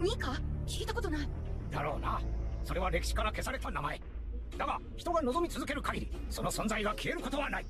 ニカ聞いたことない。だろうな。それは歴史から消された名前。だが、人が望み続ける限り、その存在が消えることはない。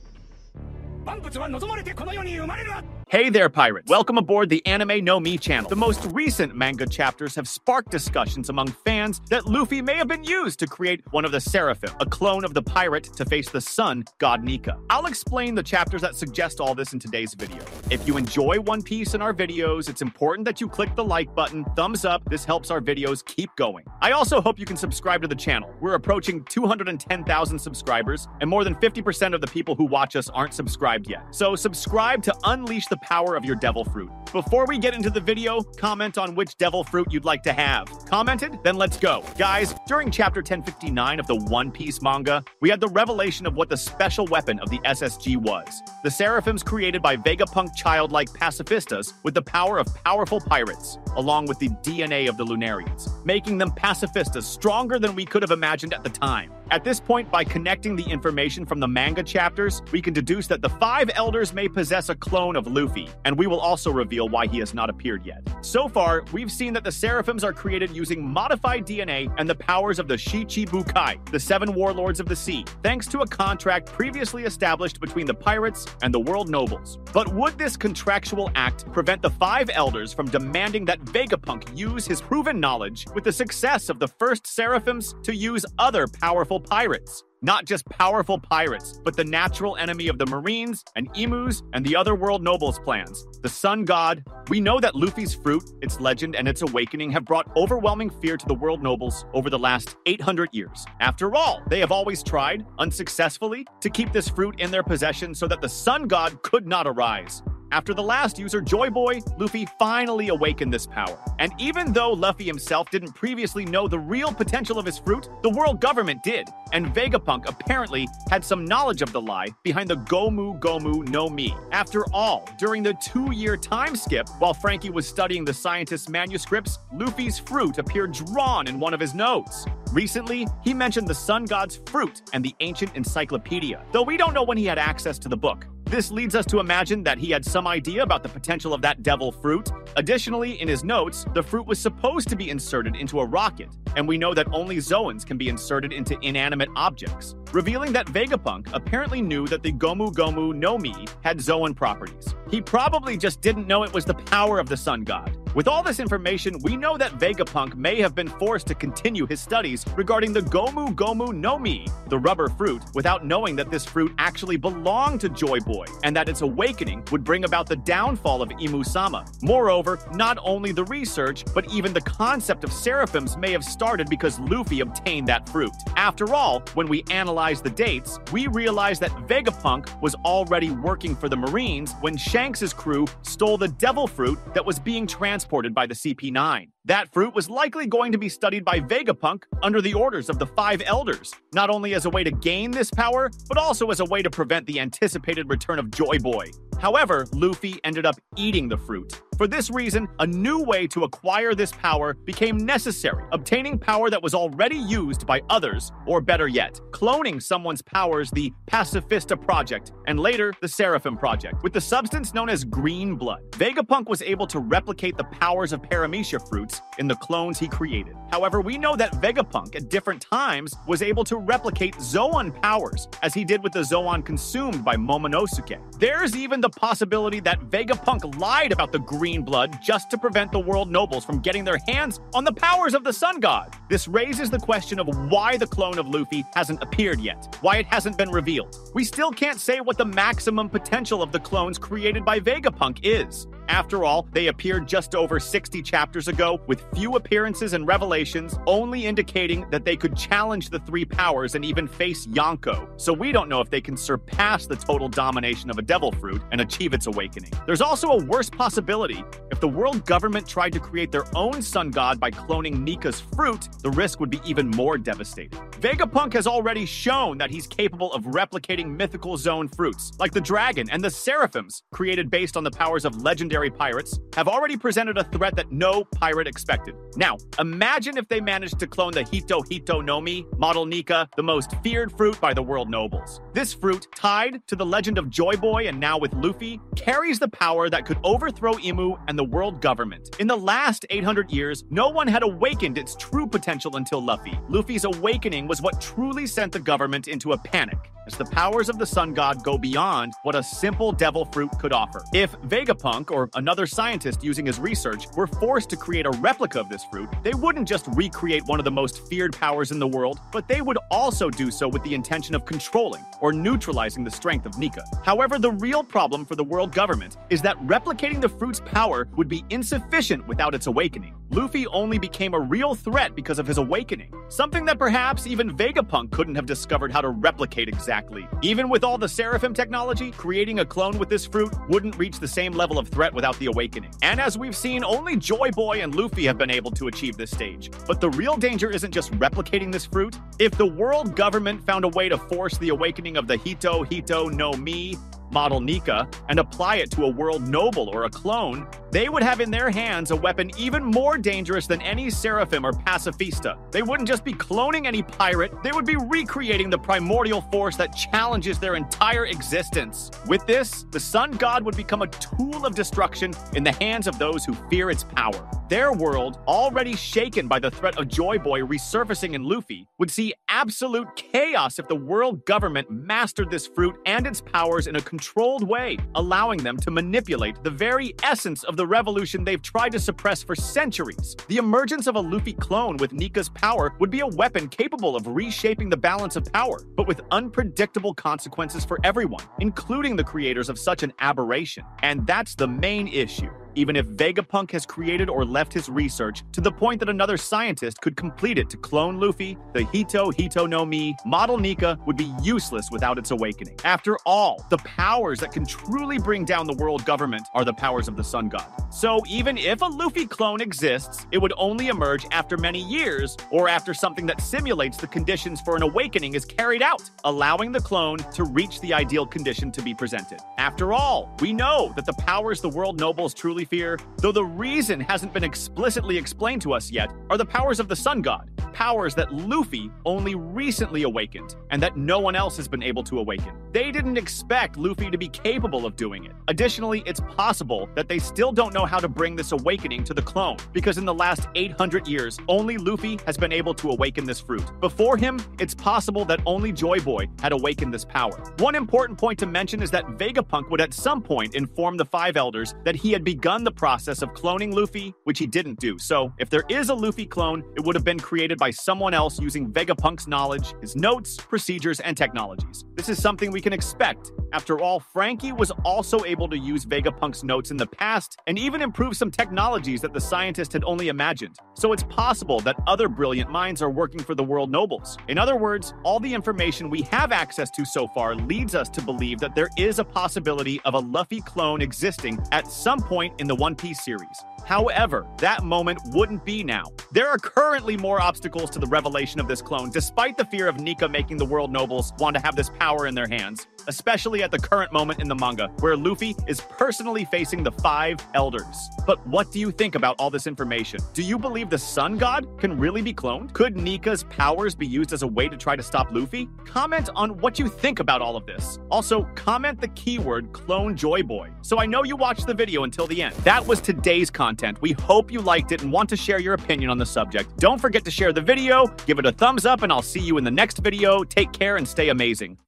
万物は望まれてこの世に生まれる。 Hey there, pirates! Welcome aboard the Anime No Mi channel. The most recent manga chapters have sparked discussions among fans that Luffy may have been used to create one of the Seraphim, a clone of the pirate to face the sun god Nika. I'll explain the chapters that suggest all this in today's video. If you enjoy One Piece in our videos, it's important that you click the like button, thumbs up. This helps our videos keep going. I also hope you can subscribe to the channel. We're approaching 210,000 subscribers, and more than 50% of the people who watch us aren't subscribed yet. So subscribe to unleash the power of your devil fruit. Before we get into the video, comment on which devil fruit you'd like to have. Commented? Then let's go. Guys, during chapter 1059 of the One Piece manga, we had the revelation of what the special weapon of the SSG was. The Seraphims created by Vegapunk childlike pacifistas with the power of powerful pirates, along with the DNA of the Lunarians, making them pacifistas stronger than we could have imagined at the time. At this point, by connecting the information from the manga chapters, we can deduce that the 5 elders may possess a clone of Luffy, and we will also reveal why he has not appeared yet. So far, we've seen that the Seraphims are created using modified DNA and the powers of the Shichibukai, the 7 warlords of the sea, thanks to a contract previously established between the pirates and the world nobles. But would this contractual act prevent the 5 elders from demanding that Vegapunk use his proven knowledge with the success of the first Seraphims to use other powerful pirates? Not just powerful pirates, but the natural enemy of the Marines and Emus and the other world nobles' plans, the Sun God. We know that Luffy's fruit, its legend, and its awakening have brought overwhelming fear to the world nobles over the last 800 years. After all, they have always tried, unsuccessfully, to keep this fruit in their possession so that the Sun God could not arise. After the last user, Joy Boy, Luffy finally awakened this power. And even though Luffy himself didn't previously know the real potential of his fruit, the world government did. And Vegapunk apparently had some knowledge of the lie behind the Gomu no Mi. After all, during the 2-year time skip, while Frankie was studying the scientist's manuscripts, Luffy's fruit appeared drawn in one of his notes. Recently, he mentioned the Sun God's fruit and the ancient encyclopedia, though we don't know when he had access to the book. This leads us to imagine that he had some idea about the potential of that devil fruit. Additionally, in his notes, the fruit was supposed to be inserted into a rocket, and we know that only Zoans can be inserted into inanimate objects, revealing that Vegapunk apparently knew that the Gomu no Mi had Zoan properties. He probably just didn't know it was the power of the Sun God. With all this information, we know that Vegapunk may have been forced to continue his studies regarding the Gomu no Mi, the rubber fruit, without knowing that this fruit actually belonged to Joy Boy, and that its awakening would bring about the downfall of Imu-sama. Moreover, not only the research, but even the concept of Seraphims may have started because Luffy obtained that fruit. After all, when we analyze the dates, we realize that Vegapunk was already working for the Marines when Shanks' crew stole the devil fruit that was being transported by the CP9. That fruit was likely going to be studied by Vegapunk under the orders of the 5 elders, not only as a way to gain this power, but also as a way to prevent the anticipated return of Joy Boy. However, Luffy ended up eating the fruit. For this reason, a new way to acquire this power became necessary, obtaining power that was already used by others, or better yet, cloning someone's powers, the Pacifista Project, and later the Seraphim Project. With the substance known as green blood, Vegapunk was able to replicate the powers of Paramecia fruits in the clones he created. However, we know that Vegapunk at different times was able to replicate Zoan powers, as he did with the Zoan consumed by Momonosuke. There's even the possibility that Vegapunk lied about the green blood just to prevent the world nobles from getting their hands on the powers of the Sun God. This raises the question of why the clone of Luffy hasn't appeared yet, why it hasn't been revealed. We still can't say what the maximum potential of the clones created by Vegapunk is. After all, they appeared just over 60 chapters ago, with few appearances and revelations, only indicating that they could challenge the 3 powers and even face Yonko. So we don't know if they can surpass the total domination of a devil fruit and achieve its awakening. There's also a worse possibility. If the world government tried to create their own sun god by cloning Nika's fruit, the risk would be even more devastating. Vegapunk has already shown that he's capable of replicating mythical zone fruits, like the dragon and the seraphims, created based on the powers of legendary legendary pirates, have already presented a threat that no pirate expected. Now, imagine if they managed to clone the animenomi, model Nika, the most feared fruit by the world nobles. This fruit, tied to the legend of Joy Boy and now with Luffy, carries the power that could overthrow Imu and the world government. In the last 800 years, no one had awakened its true potential until Luffy. Luffy's awakening was what truly sent the government into a panic, as the powers of the sun god go beyond what a simple devil fruit could offer. If Vegapunk, or another scientist using his research, were forced to create a replica of this fruit, they wouldn't just recreate one of the most feared powers in the world, but they would also do so with the intention of controlling or neutralizing the strength of Nika. However, the real problem for the world government is that replicating the fruit's power would be insufficient without its awakening. Luffy only became a real threat because of his awakening, something that perhaps even Vegapunk couldn't have discovered how to replicate exactly. Even with all the Seraphim technology, creating a clone with this fruit wouldn't reach the same level of threat without the awakening. And as we've seen, only Joy Boy and Luffy have been able to achieve this stage. But the real danger isn't just replicating this fruit. If the world government found a way to force the awakening of the animenomi, model Nika, and apply it to a world noble or a clone, they would have in their hands a weapon even more dangerous than any Seraphim or Pacifista. They wouldn't just be cloning any pirate, they would be recreating the primordial force that challenges their entire existence. With this, the sun god would become a tool of destruction in the hands of those who fear its power. Their world, already shaken by the threat of Joy Boy resurfacing in Luffy, would see absolute chaos if the world government mastered this fruit and its powers in a controlled way, allowing them to manipulate the very essence of the revolution they've tried to suppress for centuries. The emergence of a Luffy clone with Nika's power would be a weapon capable of reshaping the balance of power, but with unpredictable consequences for everyone, including the creators of such an aberration. And that's the main issue. Even if Vegapunk has created or left his research to the point that another scientist could complete it to clone Luffy, the animenomi model Nika would be useless without its awakening. After all, the powers that can truly bring down the world government are the powers of the sun god. So even if a Luffy clone exists, it would only emerge after many years, or after something that simulates the conditions for an awakening is carried out, allowing the clone to reach the ideal condition to be presented. After all, we know that the powers the world nobles truly fear, though the reason hasn't been explicitly explained to us yet, are the powers of the sun god, powers that Luffy only recently awakened, and that no one else has been able to awaken. They didn't expect Luffy to be capable of doing it. Additionally, it's possible that they still don't know how to bring this awakening to the clone, because in the last 800 years, only Luffy has been able to awaken this fruit. Before him, it's possible that only Joy Boy had awakened this power. One important point to mention is that Vegapunk would at some point inform the Five Elders that he had begun the process of cloning Luffy, which he didn't do. So, if there is a Luffy clone, it would have been created by someone else using Vegapunk's knowledge, his notes, procedures, and technologies. This is something we can expect. After all, Frankie was also able to use Vegapunk's notes in the past and even improve some technologies that the scientist had only imagined. So it's possible that other brilliant minds are working for the world nobles. In other words, all the information we have access to so far leads us to believe that there is a possibility of a Luffy clone existing at some point in the One Piece series. However, that moment wouldn't be now. There are currently more obstacles to the revelation of this clone, despite the fear of Nika making the world nobles want to have this power in their hands, especially at the current moment in the manga, where Luffy is personally facing the Five Elders. But what do you think about all this information? Do you believe the Sun God can really be cloned? Could Nika's powers be used as a way to try to stop Luffy? Comment on what you think about all of this. Also, comment the keyword Clone Joy Boy, so I know you watched the video until the end. That was today's content. We hope you liked it and want to share your opinion on the subject. Don't forget to share the video, give it a thumbs up, and I'll see you in the next video. Take care and stay amazing.